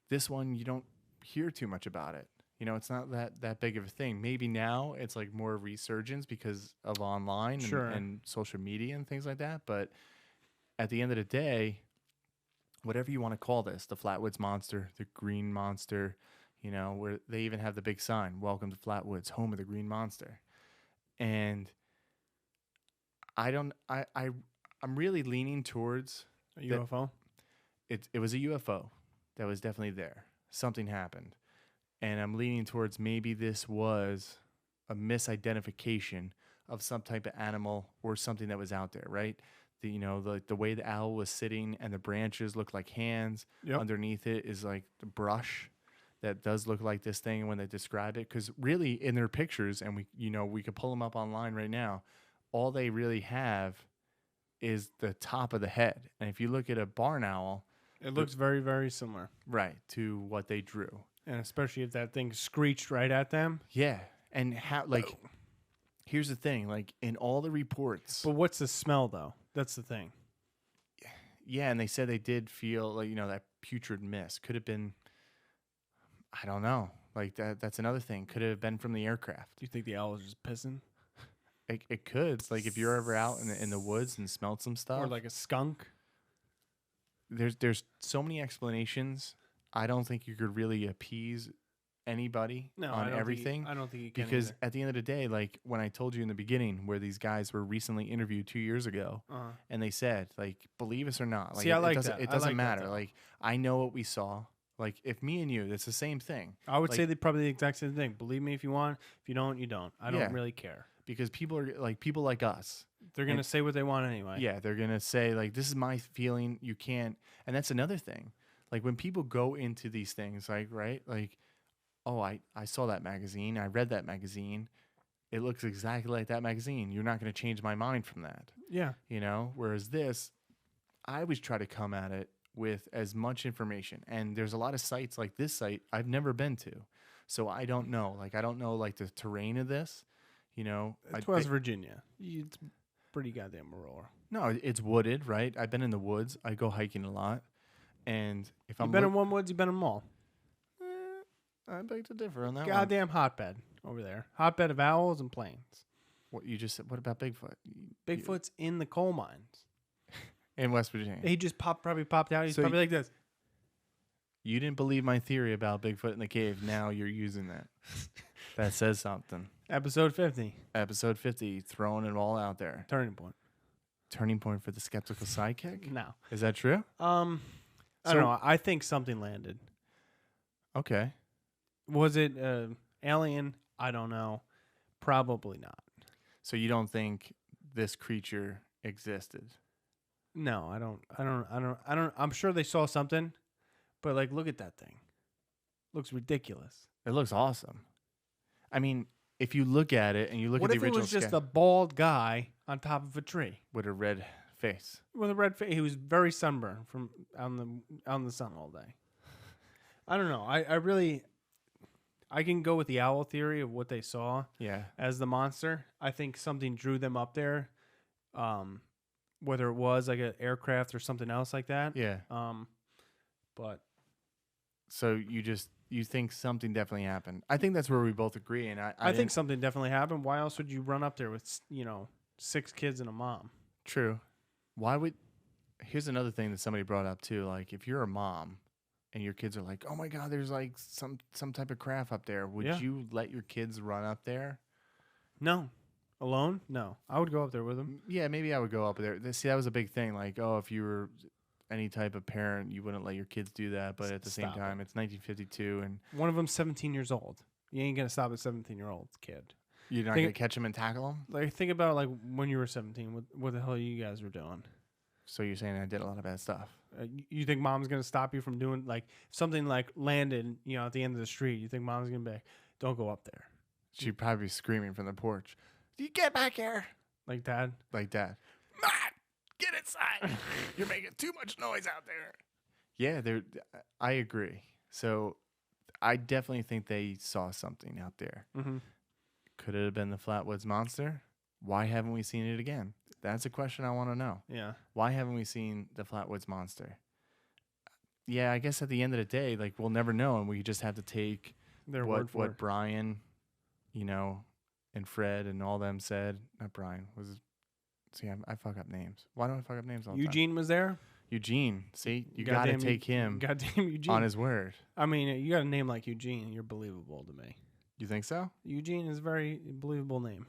this one, you don't hear too much about it. It's not that big of a thing. Maybe now it's like more resurgence because of online and social media and things like that. But at the end of the day, whatever you want to call this, the Flatwoods Monster, the Green Monster, where they even have the big sign, "Welcome to Flatwoods, home of the Green Monster." And I'm really leaning towards a UFO. It was a UFO that was definitely there. Something happened. And I'm leaning towards maybe this was a misidentification of some type of animal or something that was out there, right? The way the owl was sitting and the branches look like hands. Yep. Underneath it is like the brush that does look like this thing when they describe it. Because really, in their pictures, and we could pull them up online right now, all they really have is the top of the head. And if you look at a barn owl, it looks very, very similar, right, to what they drew. And especially if that thing screeched right at them. Yeah. And how, like, here's the thing, like, in all the reports. But what's the smell, though? That's the thing. Yeah, and they said they did feel, like, that putrid mist. Could have been, I don't know. Like, that's another thing. Could have been from the aircraft. Do you think the owl was just pissing? It could. It's like if you're ever out in the woods and smelled some stuff. Or like a skunk. There's so many explanations. I don't think you could really appease anybody on everything. I don't think you can. Because at the end of the day, like when I told you in the beginning where these guys were recently interviewed 2 years ago, and they said, like, believe us or not. Like, See, I like that. It doesn't matter. Like, I know what we saw. Like, if me and you, it's the same thing. I would say probably the exact same thing. Believe me if you want. If you don't, you don't. I don't really care. Because people like us. They're going to say what they want anyway. Yeah, they're going to say, like, this is my feeling. You can't. And that's another thing. Like, when people go into these things, like, right? Like, oh, I saw that magazine. I read that magazine. It looks exactly like that magazine. You're not going to change my mind from that. Yeah. Whereas this, I always try to come at it with as much information. And there's a lot of sites like this site I've never been to. So I don't know. Like, I don't know, like, the terrain of this. It's West Virginia. It's pretty goddamn rural. No, it's wooded, right? I've been in the woods. I go hiking a lot. And if You've been in one woods, you've been in them all. I beg to differ on that Goddamn hotbed over there. Hotbed of owls and plains. What you just said? What about Bigfoot? Bigfoot's in the coal mines. In West Virginia. He just probably popped out. He's probably like this. You didn't believe my theory about Bigfoot in the cave. Now you're using that. That says something. Episode 50. Episode 50, throwing it all out there. Turning point. Turning point for the skeptical sidekick? No. Is that true? I don't know. I think something landed. Okay. Was it alien? I don't know. Probably not. So you don't think this creature existed? No, I don't. I'm sure they saw something, but like, look at that thing. Looks ridiculous. It looks awesome. I mean, if you look at it and you look What at the if original it was just sketch a bald guy on top of a tree with a red face. with a red face? He was very sunburned from on the sun all day. I don't know. I can go with the owl theory of what they saw as the monster. I think something drew them up there, whether it was like an aircraft or something else like that. Yeah. But so you think something definitely happened. I think that's where we both agree. And I think something definitely happened. Why else would you run up there with 6 kids and a mom? True. Here's another thing that somebody brought up too. Like, if you're a mom and your kids are like, "Oh my God, there's like some type of craft up there," would you let your kids run up there? No. Alone? No. I would go up there with them. Yeah, maybe I would go up there. See, that was a big thing. Like, oh, if you were any type of parent, you wouldn't let your kids do that. But at the same time, it's 1952, and one of them's 17 years old. You ain't gonna stop a 17-year-old kid. You're not gonna catch them and tackle them. Like, think about like when you were 17. What the hell you guys were doing? So you're saying I did a lot of bad stuff? You think mom's gonna stop you from doing like something like landed, at the end of the street? You think mom's gonna be like, "Don't go up there"? She'd probably be screaming from the porch, "You get back here!" Like dad? Like dad. Matt, get inside! You're making too much noise out there. Yeah, I agree. So I definitely think they saw something out there. Mm-hmm. Could it have been the Flatwoods Monster? Why haven't we seen it again? That's a question I want to know. Yeah. Why haven't we seen the Flatwoods Monster? Yeah, I guess at the end of the day, like, we'll never know, and we just have to take their word for what Brian, and Fred and all them said. Not Brian. See, I fuck up names. Why do I fuck up names all the time? Eugene was there? Eugene. See, you got to take him goddamn Eugene. on his word. I mean, you got a name like Eugene, you're believable to me. You think so? Eugene is a very believable name.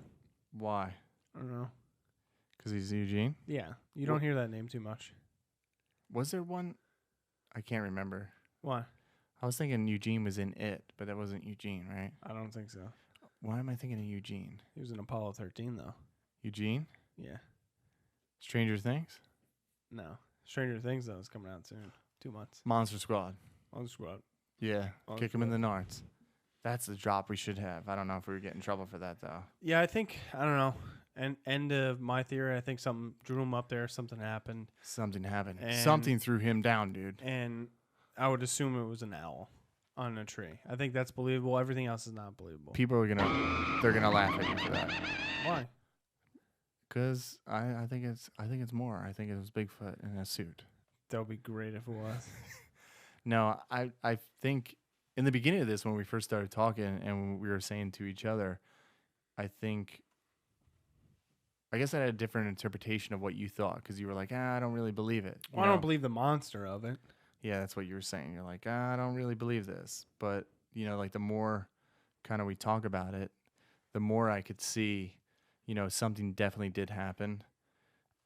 Why? I don't know. Because he's Eugene? Yeah. You don't hear that name too much. Was there one? I can't remember. Why? I was thinking Eugene was in It, but that wasn't Eugene, right? I don't think so. Why am I thinking of Eugene? He was in Apollo 13, though. Eugene? Yeah. Stranger Things? No. Stranger Things, though, is coming out soon. 2 months. Monster Squad. Monster Squad. Yeah. Kick him in the nards. That's the drop we should have. I don't know if we would get in trouble for that, though. Yeah, I don't know. And end of my theory, I think something drew him up there. Something happened. Something happened. Something threw him down, dude. And I would assume it was an owl on a tree. I think that's believable. Everything else is not believable. People are they're gonna laugh at you for that. Why? Because I think it's more. I think it was Bigfoot in a suit. That would be great if it was. No, I think in the beginning of this, when we first started talking and we were saying to each other, I guess I had a different interpretation of what you thought, because you were like, I don't really believe it. Well, I don't believe the monster of it. Yeah, that's what you were saying. You're like, I don't really believe this. But, like, the more kind of we talk about it, the more I could see, something definitely did happen.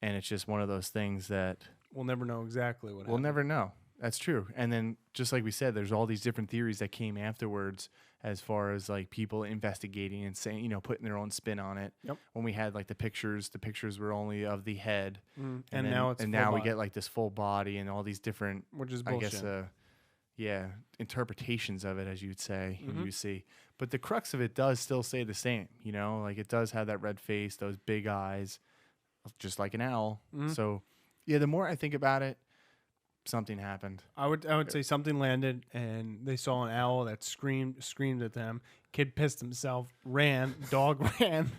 And it's just one of those things that we'll never know exactly what happened. We'll never know. That's true. And then, just like we said, there's all these different theories that came afterwards, as far as like people investigating and saying, putting their own spin on it. Yep. When we had like the pictures were only of the head, and now we get like this full body and all these different, which is bullshit. I guess, interpretations of it, as you'd say, and you see. But the crux of it does still say the same. Like, it does have that red face, those big eyes, just like an owl. So, yeah, the more I think about it, something happened. I would say something landed, and they saw an owl that screamed at them. Kid pissed himself, ran. Dog ran.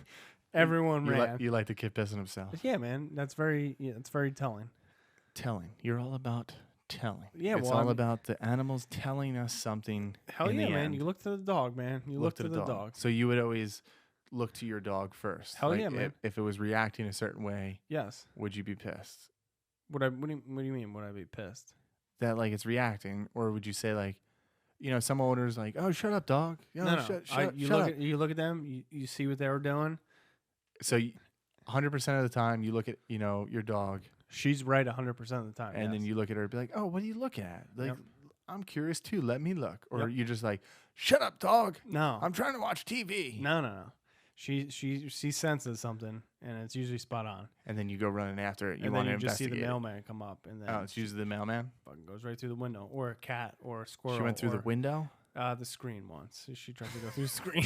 Everyone ran. You like the kid pissing himself? Yeah, man. That's very telling. Telling. You're all about telling. Yeah, it's all about the animals telling us something. Hell yeah, man. You look to the dog, man. You look to the dog. So you would always look to your dog first. Hell yeah, man. If it was reacting a certain way, yes. Would you be pissed? What do you mean? Would I be pissed? That like it's reacting, or would you say like, some owners like, oh, shut up, dog. No. Shut You up. you look at them. You see what they were doing. So 100% of the time, you look at your dog, She's right 100% of the time. and then you look at her and be like, oh, what do you look at? Like, Yep. I'm curious too. Let me look. Or Yep. you're just like, shut up, dog. No. I'm trying to watch TV. No. She senses something, and it's usually spot on. And then you go running after it. You And want then to you just see investigate. the mailman come up, and then Oh, it's usually the mailman. fucking goes right through the window, or a cat, or a squirrel. She went through the or, window. the screen once. She tried to go through the screen.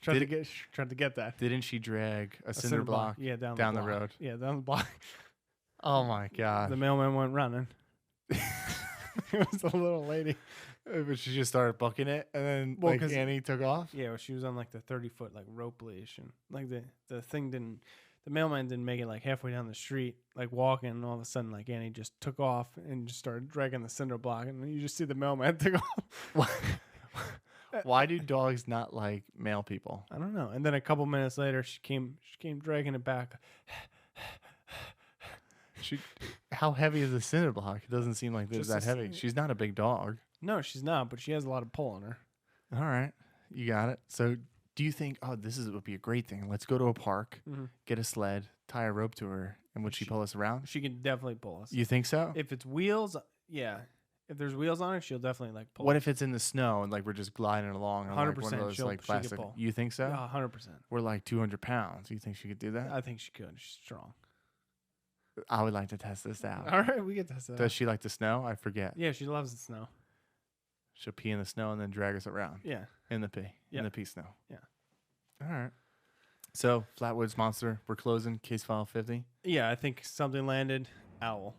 tried to get that. Didn't she drag a cinder block? Yeah, down the block. road. Yeah, down the block. Oh my god! The mailman went running. It was a little lady. But she just started booking it, and then Well, 'cause- Annie took off. Yeah, well, she was on like the 30-foot like rope leash, and like the thing didn't. The mailman didn't make it like halfway down the street, like walking, and all of a sudden, like Annie just took off and just started dragging the cinder block, and then you just see the mailman take off. Why do dogs not like male people? I don't know. And then a couple minutes later, she came dragging it back. How heavy is the cinder block? It doesn't seem like it's Just that a heavy. She's not a big dog. No, she's not, but she has a lot of pull on her. All right, you got it. So, do you think, would be a great thing? Let's go to a park, get a sled, tie a rope to her, and would she pull us around? She can definitely pull us. You think so? If it's wheels, yeah. If there's wheels on it, she'll definitely like pull. What if it's in the snow and like we're just gliding along on like 100% one of those she like could plastic? pull. You think so? Yeah, 100%. We're like 200 pounds. You think she could do that? I think she could. She's strong. I would like to test this out. All right, we get this. Does she like the snow? I forget. Yeah, she loves the snow. She'll pee in the snow and then drag us around. Yeah. In the pee. Yeah. In the pee snow. Yeah. All right. So, Flatwoods Monster, we're closing. Case file 50. Yeah, I think something landed. Owl.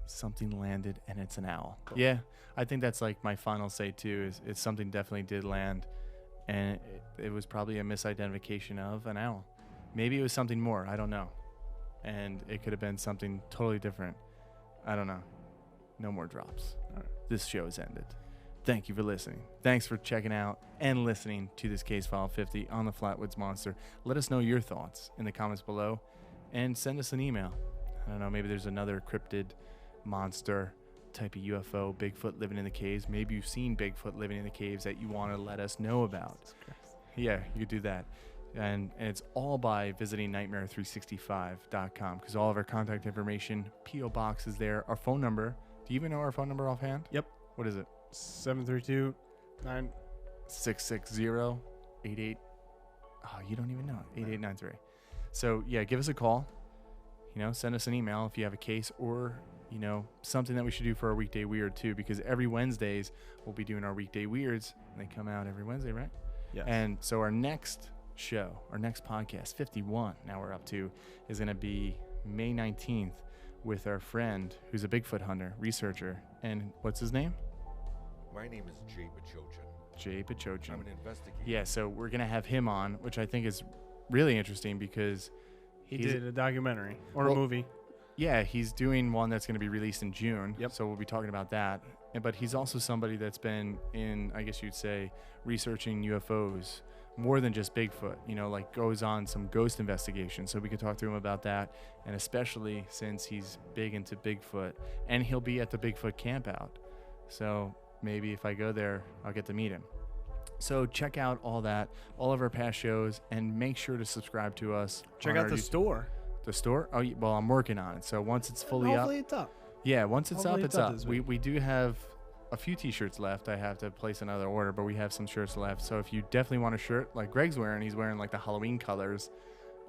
Something landed and it's an owl. Cool. Yeah. I think that's like my final say too, is it's something definitely did land. And it was probably a misidentification of an owl. Maybe it was something more. I don't know. And it could have been something totally different. I don't know. No more drops. All right. This show has ended. Thank you for listening. Thanks for checking out and listening to this Case File 50 on the Flatwoods Monster. Let us know your thoughts in the comments below and send us an email. I don't know, maybe there's another cryptid monster type of UFO, Bigfoot living in the caves. Maybe you've seen Bigfoot living in the caves that you want to let us know about. Yeah, you could do that. And it's all by visiting Nightmare365.com because all of our contact information, P.O. Box is there. Our phone number. Do you even know our phone number offhand? Yep. What is it? 732-9. 660-88. Oh, you don't even know. 8893. So, yeah, give us a call. Send us an email if you have a case or, something that we should do for our Weekday Weird, too, because every Wednesdays we'll be doing our Weekday Weirds. And they come out every Wednesday, right? Yes. And so our next show, our next podcast, 51, now we're up to, is going to be May 19th with our friend who's a Bigfoot hunter, researcher. And what's his name? My name is Jay Pachochin. Jay Pachochin. I'm an investigator. Yeah, so we're going to have him on, which I think is really interesting because he did a documentary or a movie. Yeah, he's doing one that's going to be released in June. Yep. So we'll be talking about that. But he's also somebody that's been in, I guess you'd say, researching UFOs more than just Bigfoot, like goes on some ghost investigations. So we could talk to him about that. And especially since he's big into Bigfoot and he'll be at the Bigfoot campout. So maybe if I go there, I'll get to meet him. So check out all that, all of our past shows, and make sure to subscribe to us. Check out the store. The store? Oh, well, I'm working on it. So once it's fully Hopefully it's up. Yeah, once it's Hopefully up, it's up. this week. We do have a few t-shirts left. I have to place another order, but we have some shirts left. So if you definitely want a shirt like Greg's wearing, he's wearing like the Halloween colors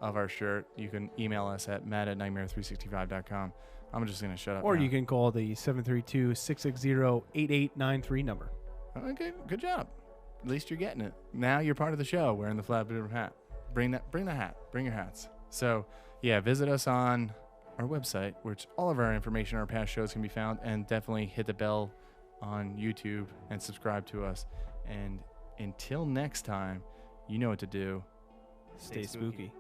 of our shirt, you can email us at matt@nightmare365.com. I'm just going to shut up Or now. you can call the 732-660-8893 number. Okay, good job. At least you're getting it. Now you're part of the show wearing the Flatwood hat. Bring the hat. Bring your hats. So, yeah, visit us on our website, which all of our information, our past shows can be found, and definitely hit the bell on YouTube and subscribe to us. And until next time, you know what to do. Stay spooky.